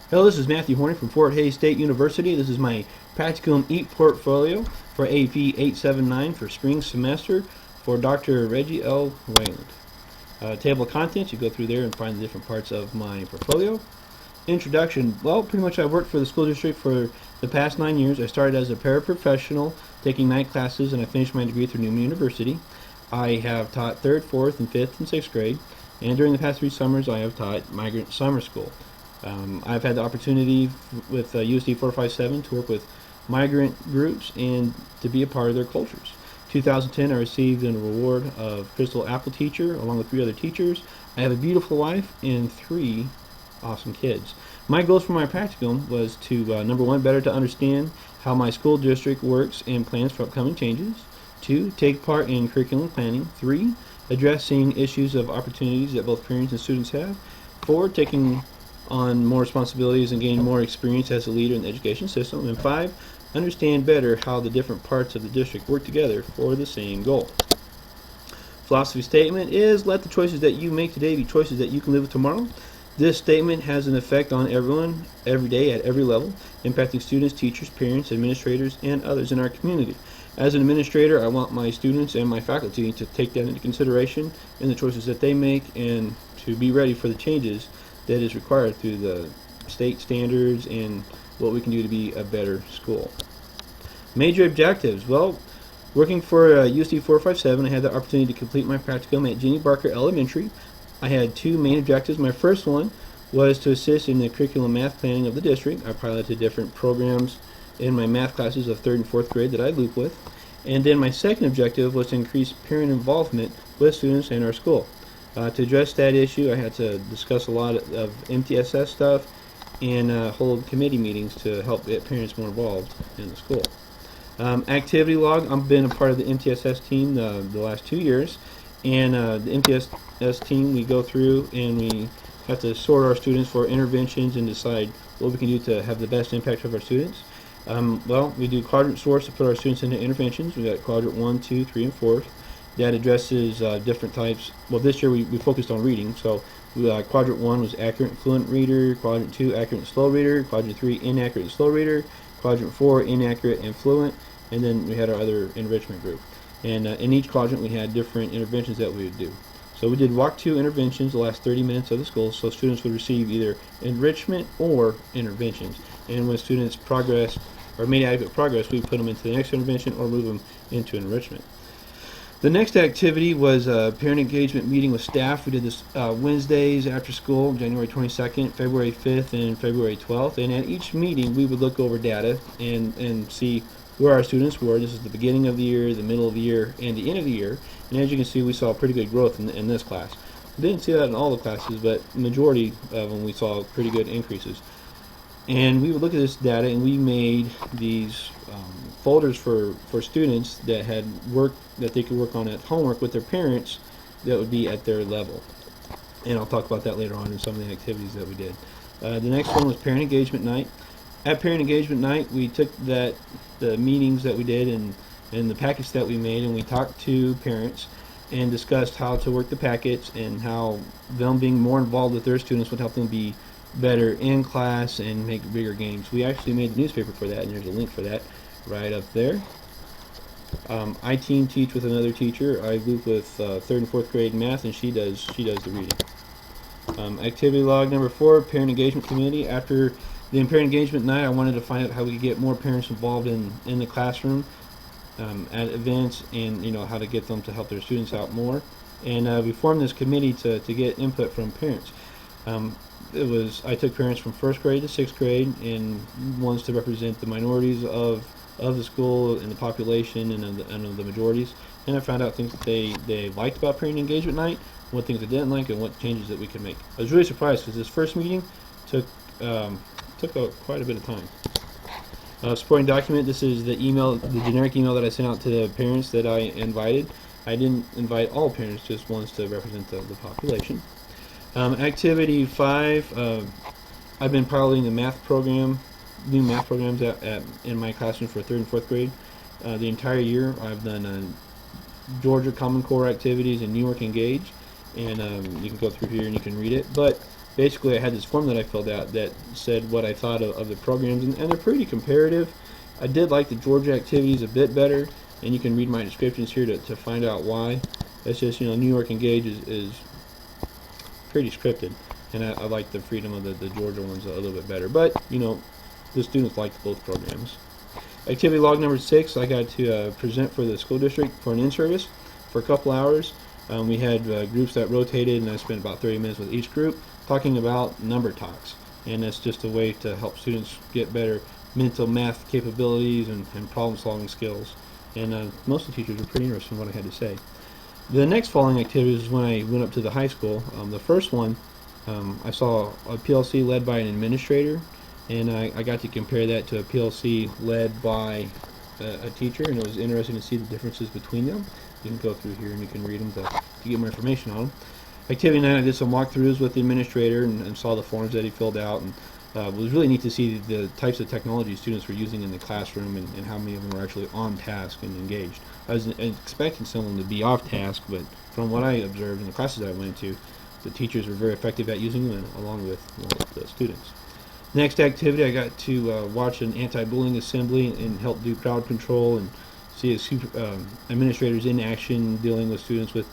Hello, this is Matthew Horning from Fort Hays State University. This is my Practicum E-Portfolio for AP 879 for spring semester for Dr. Reggie L. Wayland. Table of contents, you go through there and find the different parts of my portfolio. Introduction, well, pretty much I've worked for the school district for the past 9 years. I started as a paraprofessional, taking night classes, and I finished my degree through Newman University. I have taught 3rd, 4th, and 5th and 6th grade, and during the past 3 summers I have taught migrant summer school. I've had the opportunity with USD 457 to work with migrant groups and to be a part of their cultures. 2010 I received an award of Crystal Apple Teacher along with 3 other teachers. I have a beautiful wife and 3 awesome kids. My goals for my practicum was to, number 1, better to understand how my school district works and plans for upcoming changes. 2, take part in curriculum planning. 3, addressing issues of opportunities that both parents and students have. 4, taking on more responsibilities and gain more experience as a leader in the education system. And 5, understand better how the different parts of the district work together for the same goal. Philosophy statement is, let the choices that you make today be choices that you can live with tomorrow. This statement has an effect on everyone, every day, at every level, impacting students, teachers, parents, administrators, and others in our community. As an administrator, I want my students and my faculty to take that into consideration in the choices that they make and to be ready for the changes that is required through the state standards and what we can do to be a better school. Major objectives. Well, working for USD 457, I had the opportunity to complete my practicum at Jenny Barker Elementary. I had 2 main objectives. My first one was to assist in the curriculum math planning of the district. I piloted different programs in my math classes of 3rd and 4th grade that I loop with. And then my second objective was to increase parent involvement with students in our school. To address that issue, I had to discuss a lot of MTSS stuff and hold committee meetings to help get parents more involved in the school. Activity log, I've been a part of the MTSS team the last 2 years, and the MTSS team, we go through and we have to sort our students for interventions and decide what we can do to have the best impact of our students. Well, we do quadrant sorts to put our students into interventions. We got quadrant 1, 2, 3, and 4. That addresses different types. Well, this year we focused on reading, so quadrant 1 was accurate and fluent reader, quadrant 2 accurate and slow reader, quadrant 3 inaccurate and slow reader, quadrant 4 inaccurate and fluent, and then we had our other enrichment group. And in each quadrant we had different interventions that we would do. So we did walk 2 interventions the last 30 minutes of the school, so students would receive either enrichment or interventions. And when students progressed or made adequate progress, we would put them into the next intervention or move them into enrichment. The next activity was a parent engagement meeting with staff. We did this Wednesdays after school, January 22nd, February 5th, and February 12th. And at each meeting, we would look over data and see where our students were. This is the beginning of the year, the middle of the year, and the end of the year. And as you can see, we saw pretty good growth in this class. We didn't see that in all the classes, but the majority of them we saw pretty good increases. And we would look at this data, and we made these folders for students that had work that they could work on at homework with their parents that would be at their level. And I'll talk about that later on in some of the activities that we did. The next one was Parent Engagement Night. At Parent Engagement Night, we took the meetings that we did and the packets that we made, and we talked to parents and discussed how to work the packets and how them being more involved with their students would help them be better in class and make bigger gains. We actually made the newspaper for that, and there's a link for that right up there. I team teach with another teacher. I loop with 3rd and 4th grade math, and she does the reading. Activity log number 4, Parent Engagement Committee. After the parent engagement night, I wanted to find out how we could get more parents involved in the classroom at events, and how to get them to help their students out more. And we formed this committee to get input from parents. I took parents from 1st grade to 6th grade and ones to represent the minorities of the school and the population and the majorities, and I found out things that they liked about Parent Engagement Night, what things they didn't like, and what changes that we could make. I was really surprised because this first meeting took quite a bit of time. Supporting document, this is the generic email that I sent out to the parents that I invited. I didn't invite all parents, just ones to represent the population. Activity 5, I've been piloting the new math programs in my classroom for 3rd and 4th grade. The entire year I've done Georgia Common Core activities and New York Engage, and you can go through here and you can read it. But basically I had this form that I filled out that said what I thought of the programs, and they're pretty comparative. I did like the Georgia activities a bit better, and you can read my descriptions here to find out why. It's just, New York Engage is pretty scripted, and I like the freedom of the Georgia ones a little bit better. But, the students liked both programs. Activity log number 6, I got to present for the school district for an in-service for a couple hours. We had groups that rotated, and I spent about 30 minutes with each group talking about number talks. And that's just a way to help students get better mental math capabilities and problem-solving skills. And most of the teachers were pretty interested in what I had to say. The next following activities is when I went up to the high school. The first one, I saw a PLC led by an administrator, and I got to compare that to a PLC led by a teacher, and it was interesting to see the differences between them. You can go through here and you can read them to get more information on them. Activity 9, I did some walkthroughs with the administrator and saw the forms that he filled out, and it was really neat to see the types of technology students were using in the classroom and how many of them were actually on task and engaged. I was expecting some of them to be off task, but from what I observed in the classes I went to, the teachers were very effective at using them, along with the students. Next activity, I got to watch an anti-bullying assembly and help do crowd control and see administrators in action dealing with students with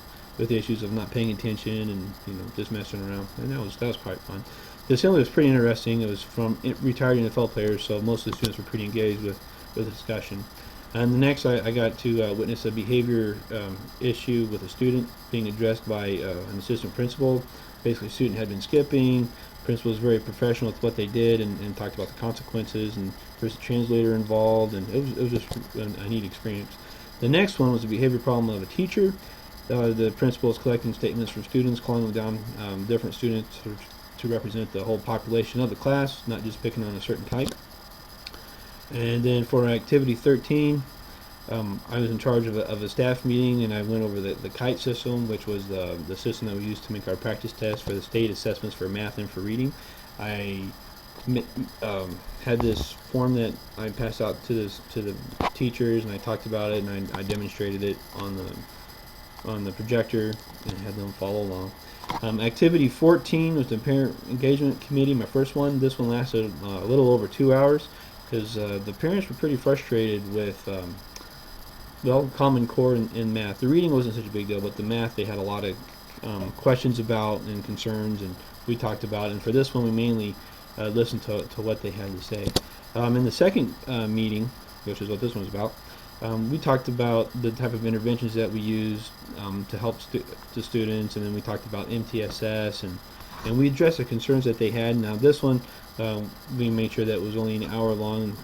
issues of not paying attention and just messing around, and that was quite fun. The assembly was pretty interesting. It was from retired NFL players, so most of the students were pretty engaged with the discussion. And the next, I got to witness a behavior issue with a student being addressed by an assistant principal. Basically, a student had been skipping. Principal was very professional with what they did and talked about the consequences, and there's a translator involved, and it was just a neat experience. The next one was a behavior problem of a teacher. The principal is collecting statements from students, calling them down different students to represent the whole population of the class, not just picking on a certain type. And then for activity 13, I was in charge of a staff meeting, and I went over the KITE system, which was the system that we used to make our practice tests for the state assessments for math and for reading. I had this form that I passed out to the teachers, and I talked about it, and I demonstrated it on the projector and had them follow along. Activity 14 was the parent engagement committee, my first one. This one lasted a little over 2 hours because the parents were pretty frustrated with Common Core in math. The reading wasn't such a big deal, but the math they had a lot of questions about and concerns, and we talked about it. And for this one, we mainly listened to what they had to say. In the second meeting, which is what this one was about, we talked about the type of interventions that we use to help the students, and then we talked about MTSS, and we addressed the concerns that they had. Now this one, we made sure that it was only an hour long.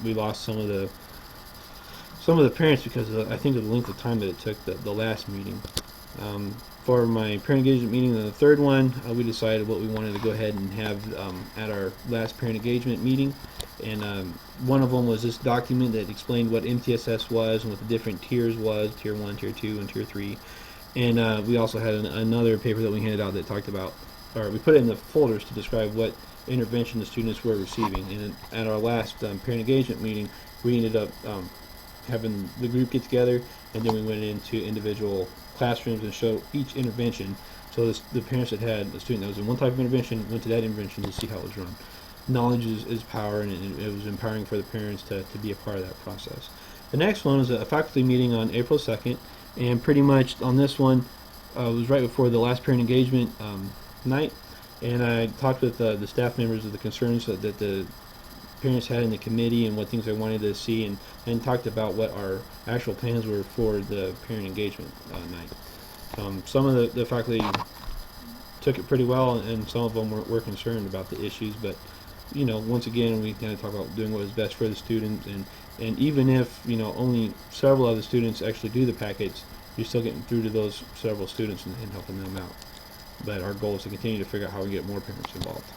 We lost some of the parents because I think of the length of time that it took the last meeting. For my parent engagement meeting, the third one, we decided what we wanted to go ahead and have at our last parent engagement meeting. And one of them was this document that explained what MTSS was and what the different tiers was, Tier 1, Tier 2, and Tier 3. And we also had another paper that we handed out that talked about, or we put it in the folders to describe what intervention the students were receiving. And at our last parent engagement meeting, we ended up having the group get together, and then we went into individual classrooms and showed each intervention. So the parents that had a student that was in one type of intervention went to that intervention to see how it was run. Knowledge is power, and it was empowering for the parents to be a part of that process. The next one was a faculty meeting on April 2nd, and pretty much on this one was right before the last parent engagement night, and I talked with the staff members of the concerns that the parents had in the committee and what things they wanted to see, and talked about what our actual plans were for the parent engagement night. Some of the faculty took it pretty well, and some of them were concerned about the issues, but once again, we kind of talk about doing what is best for the students, and even if only several of the students actually do the packets, you're still getting through to those several students and helping them out. But our goal is to continue to figure out how we get more parents involved.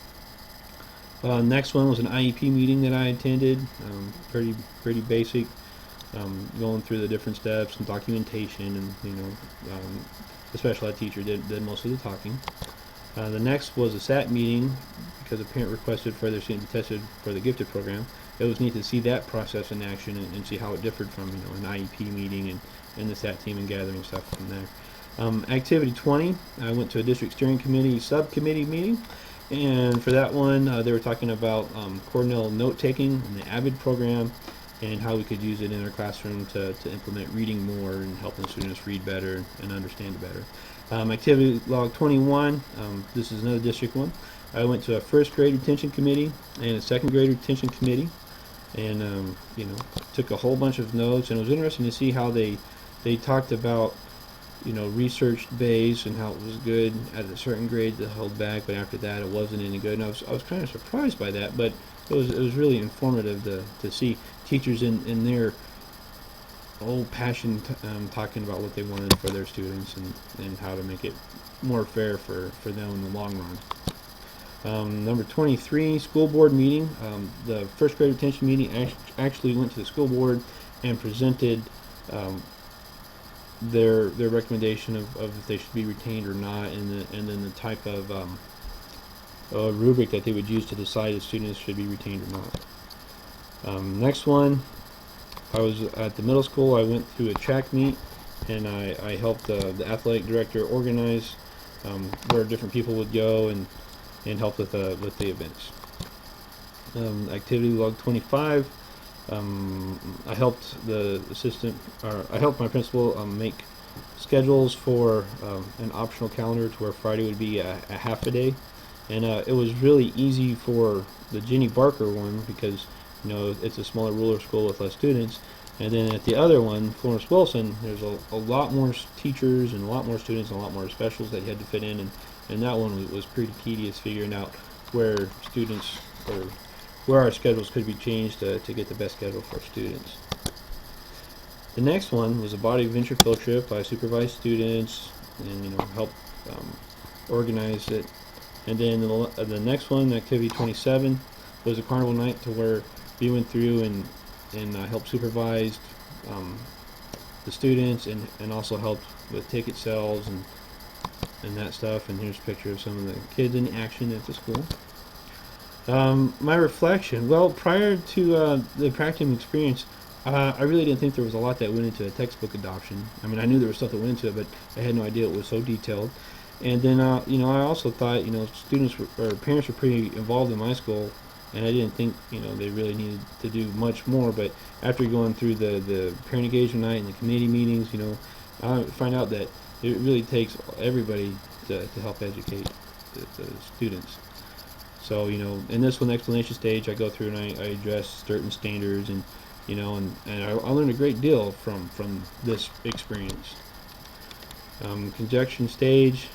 Next one was an IEP meeting that I attended. Pretty basic, going through the different steps and documentation, and the special ed teacher did most of the talking. The next was a SAT meeting because a parent requested for their student to be tested for the gifted program. It was neat to see that process in action and see how it differed from an IEP meeting and the SAT team and gathering stuff from there. Activity 20, I went to a district steering committee subcommittee meeting, and for that one they were talking about Cornell note-taking and the AVID program and how we could use it in our classroom to implement reading more and helping students read better and understand it better. Activity log 21, this is another district one. I went to a first grade retention committee and a second grade retention committee, and took a whole bunch of notes, and it was interesting to see how they talked about research based and how it was good at a certain grade that held back, but after that it wasn't any good. And I was kind of surprised by that, but it was really informative to see teachers in their old passion talking about what they wanted for their students and how to make it more fair for them in the long run. Number 23, school board meeting. The first grade retention meeting actually went to the school board and presented their recommendation of if they should be retained or not, and then the type of rubric that they would use to decide if students should be retained or not. Next one, I was at the middle school. I went to a track meet, and I helped the athletic director organize where different people would go and help with the events. Activity log 25. I helped I helped my principal make schedules for an optional calendar to where Friday would be a half a day, and it was really easy for the Jenny Barker one because it's a smaller rural school with less students, and then at the other one, Florence Wilson, there's a lot more teachers and a lot more students and a lot more specials that you had to fit in, and that one was pretty tedious figuring out where students or where our schedules could be changed to get the best schedule for students. The next one was a body venture field trip. I supervised students and helped organize it. And then the next one, activity 27, was a carnival night to where we went through and helped supervise the students and also helped with ticket sales and that stuff. And here's a picture of some of the kids in action at the school. My reflection, well, prior to the Practicum experience, I really didn't think there was a lot that went into a textbook adoption. I mean, I knew there was stuff that went into it, but I had no idea it was so detailed. And then, I also thought, students or parents were pretty involved in my school, and I didn't think, they really needed to do much more. But after going through the parent engagement night and the committee meetings, I find out that it really takes everybody to help educate the students. So, in this one, explanation stage, I go through and I address certain standards, and I learned a great deal from this experience. Conjunction stage,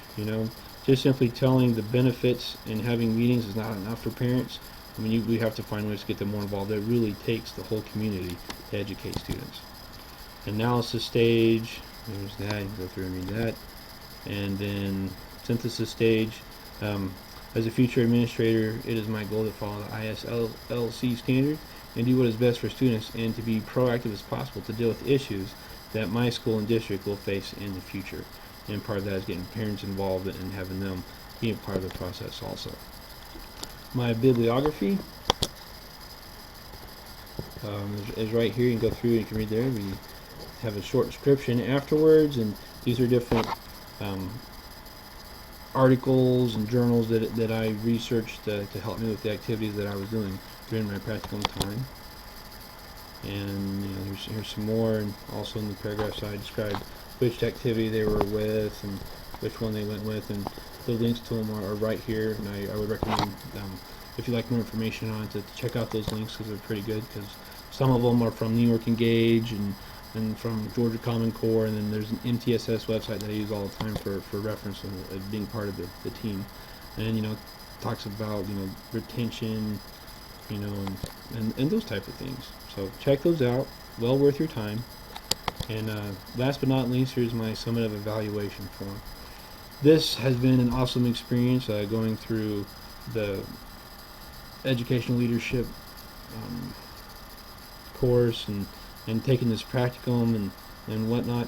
just simply telling the benefits and having meetings is not enough for parents. I mean, we have to find ways to get them more involved. It really takes the whole community to educate students. Analysis stage, there's that, you can go through and read that. And then synthesis stage, as a future administrator, it is my goal to follow the ISLC standard and do what is best for students and to be proactive as possible to deal with issues that my school and district will face in the future. And part of that is getting parents involved and having them be a part of the process also. My bibliography is right here. You can go through and you can read there. We have a short description afterwards, and these are different articles and journals that I researched to help me with the activities that I was doing during my practicum time. And here's some more, and also in the paragraphs I described which activity they were with and which one they went with, and the links to them are right here. And I would recommend, if you'd like more information on it, to check out those links because they're pretty good, because some of them are from New York Engage and from Georgia Common Core, and then there's an MTSS website that I use all the time for reference and being part of the team. And talks about retention, and those type of things. So check those out. Well worth your time. And last but not least, here's my summative evaluation form. This has been an awesome experience going through the educational leadership course and taking this practicum and whatnot.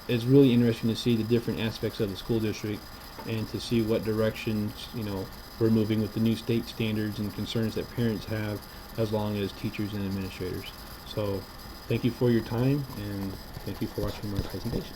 It's really interesting to see the different aspects of the school district and to see what directions we're moving with the new state standards and concerns that parents have, as long as teachers and administrators. So thank you for your time, and thank you for watching my presentation.